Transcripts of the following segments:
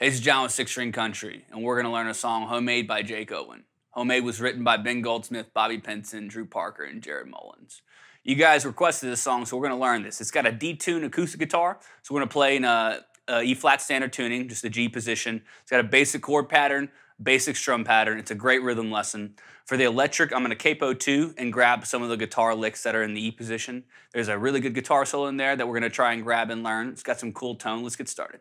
Hey, this is John with Six String Country, and we're going to learn a song, Homemade by Jake Owen. Homemade was written by Ben Goldsmith, Bobby Pinson, Drew Parker, and Jared Mullins. You guys requested this song, so we're going to learn this. It's got a D-tune acoustic guitar, so we're going to play in a E-flat standard tuning, just the G position. It's got a basic chord pattern, basic strum pattern. It's a great rhythm lesson. For the electric, I'm going to capo 2 and grab some of the guitar licks that are in the E position. There's a really good guitar solo in there that we're going to try and grab and learn. It's got some cool tone. Let's get started.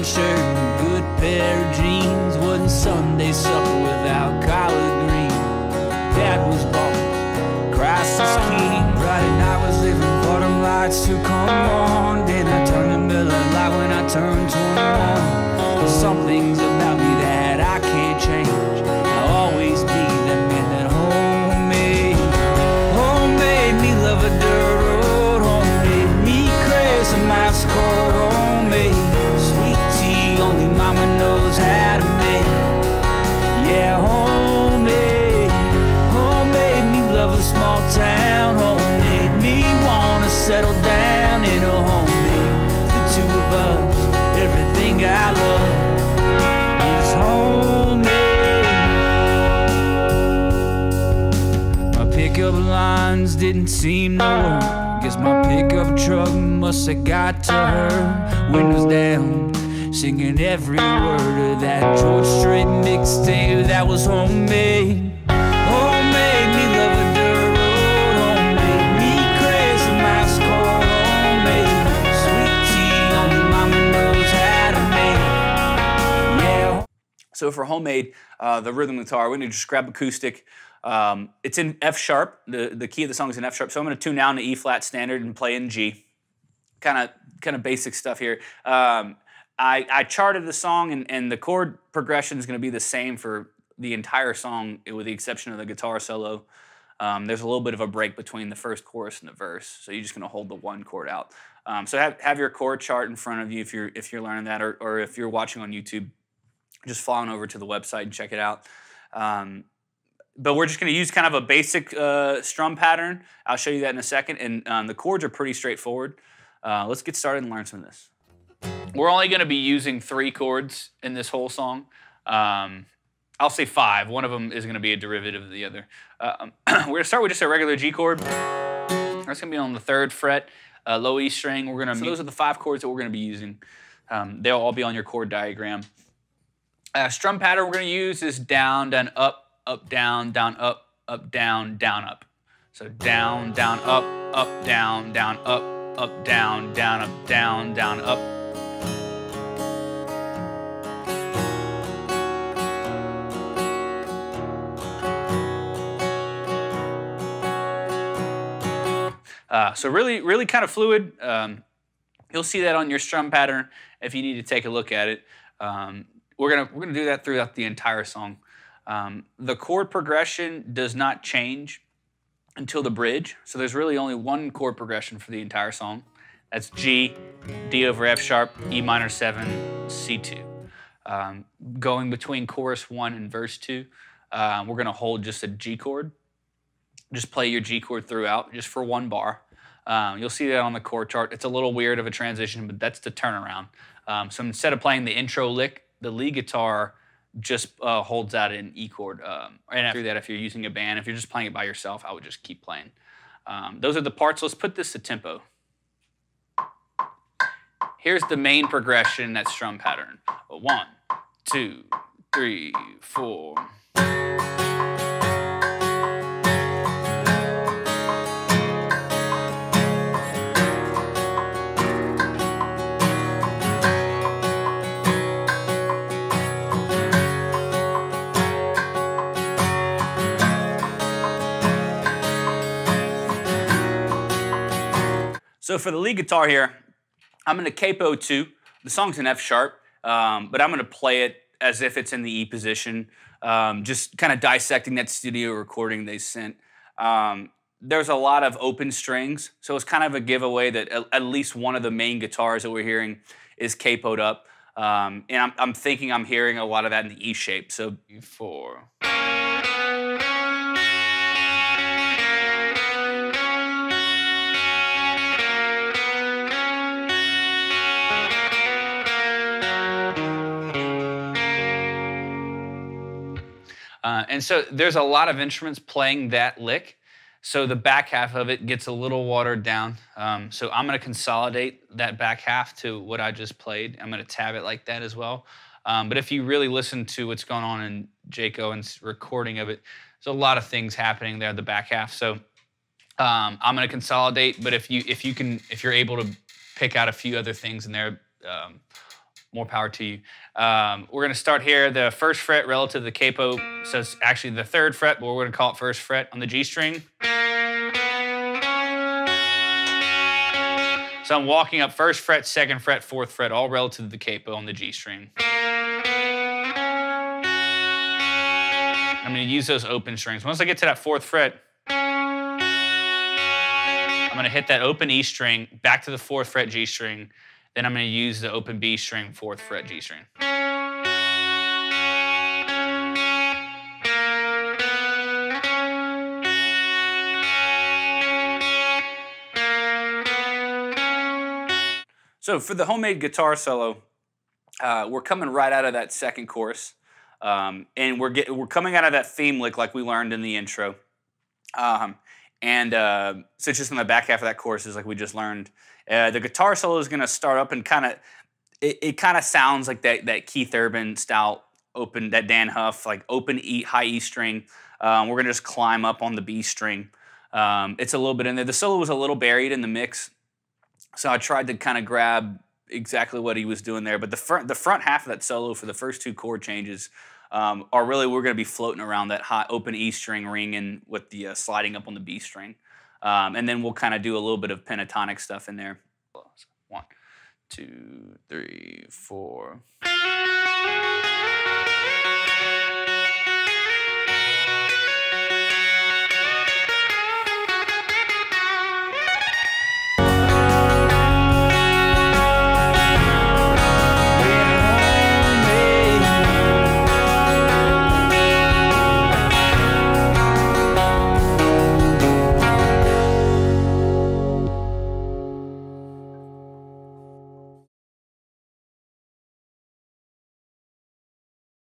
Shirt, good pair of jeans, wasn't Sunday supper without collard greens. Dad was bald, Christ is king. Friday night was living for them lights to come on. Then I turned the Miller Lite when I turned 21. Some things about me that I can't change. I'll always be the man that homemade me love a dirt road, homemade me crazy, my score, homemade. Only mama knows how to make. Yeah, homemade me love a small town. Homemade me wanna settle down in a homemade. The two of us, everything I love is homemade. My pickup lines didn't seem to work. Guess my pickup truck must have got to her. Windows down, singing every word of that George Strait mixtape that was homemade. Homemade me love a dirt road, homemade me crazy, my score, homemade. Sweet tea, only mama knows how to make. Yeah. So for Homemade, the rhythm guitar, we're going to just grab acoustic. It's in F sharp. The key of the song is in F sharp. So I'm going to tune down to E flat standard and play in G. Kind of basic stuff here. I charted the song, and the chord progression is going to be the same for the entire song, with the exception of the guitar solo. There's a little bit of a break between the first chorus and the verse, so you're just going to hold the one chord out. So have your chord chart in front of you if you're learning that, or if you're watching on YouTube, just fly on over to the website and check it out. But we're just going to use kind of a basic strum pattern. I'll show you that in a second, and the chords are pretty straightforward. Let's get started and learn some of this. We're only going to be using 3 chords in this whole song. I'll say 5. One of them is going to be a derivative of the other. We're going to start with just a regular G chord. That's going to be on the 3rd fret, low E string. So those are the 5 chords that we're going to be using. They'll all be on your chord diagram. Strum pattern we're going to use is down, down, up, up, down, up, down, up. So down, down, up, down, up, down, up, down, up. So really kind of fluid. You'll see that on your strum pattern if you need to take a look at it. We're gonna do that throughout the entire song. The chord progression does not change until the bridge. So there's really only one chord progression for the entire song. That's G, D over F sharp, E minor 7, C2. Going between chorus 1 and verse 2, we're gonna hold just a G chord. Just play your G chord throughout, just for 1 bar. You'll see that on the chord chart. It's a little weird of a transition, but that's the turnaround. So instead of playing the intro lick, the lead guitar just holds out an E chord. And after that, if you're using a band, if you're just playing it by yourself, I would just keep playing. Those are the parts. Let's put this to tempo. Here's the main progression in that strum pattern. 1, 2, 3, 4. So for the lead guitar here, I'm going to capo 2. The song's in F sharp, but I'm going to play it as if it's in the E position, just kind of dissecting that studio recording they sent. there's a lot of open strings, so it's kind of a giveaway that at least one of the main guitars that we're hearing is capoed up. And I'm thinking I'm hearing a lot of that in the E shape. So 4. And so there's a lot of instruments playing that lick. So the back half of it gets a little watered down. So I'm going to consolidate that back half to what I just played. I'm going to tab it like that as well. But if you really listen to what's going on in Jake Owen's recording of it, there's a lot of things happening there, the back half. So I'm going to consolidate. But if you're able to pick out a few other things in there, more power to you. We're going to start here, the 1st fret relative to the capo. So it's actually the 3rd fret, but we're going to call it 1st fret on the G string. So I'm walking up 1st fret, 2nd fret, 4th fret, all relative to the capo on the G string. I'm going to use those open strings. Once I get to that 4th fret, I'm going to hit that open E string, back to the 4th fret G string. Then I'm going to use the open B string, 4th fret G string. So for the homemade guitar solo, we're coming right out of that 2nd chorus, and we're coming out of that theme lick like we learned in the intro. So it's just in the back half of that chorus is like we just learned. The guitar solo is going to start up and it kind of sounds like that Keith Urban style open, that Dan Huff, like open E, high E string. We're going to just climb up on the B string. It's a little bit in there. The solo was a little buried in the mix, so I tried to kind of grab exactly what he was doing there. But the front half of that solo for the first 2 chord changes are really, we're going to be floating around that high open E string ringing with the sliding up on the B string. And then we'll kind of do a little bit of pentatonic stuff in there. 1, 2, 3, 4.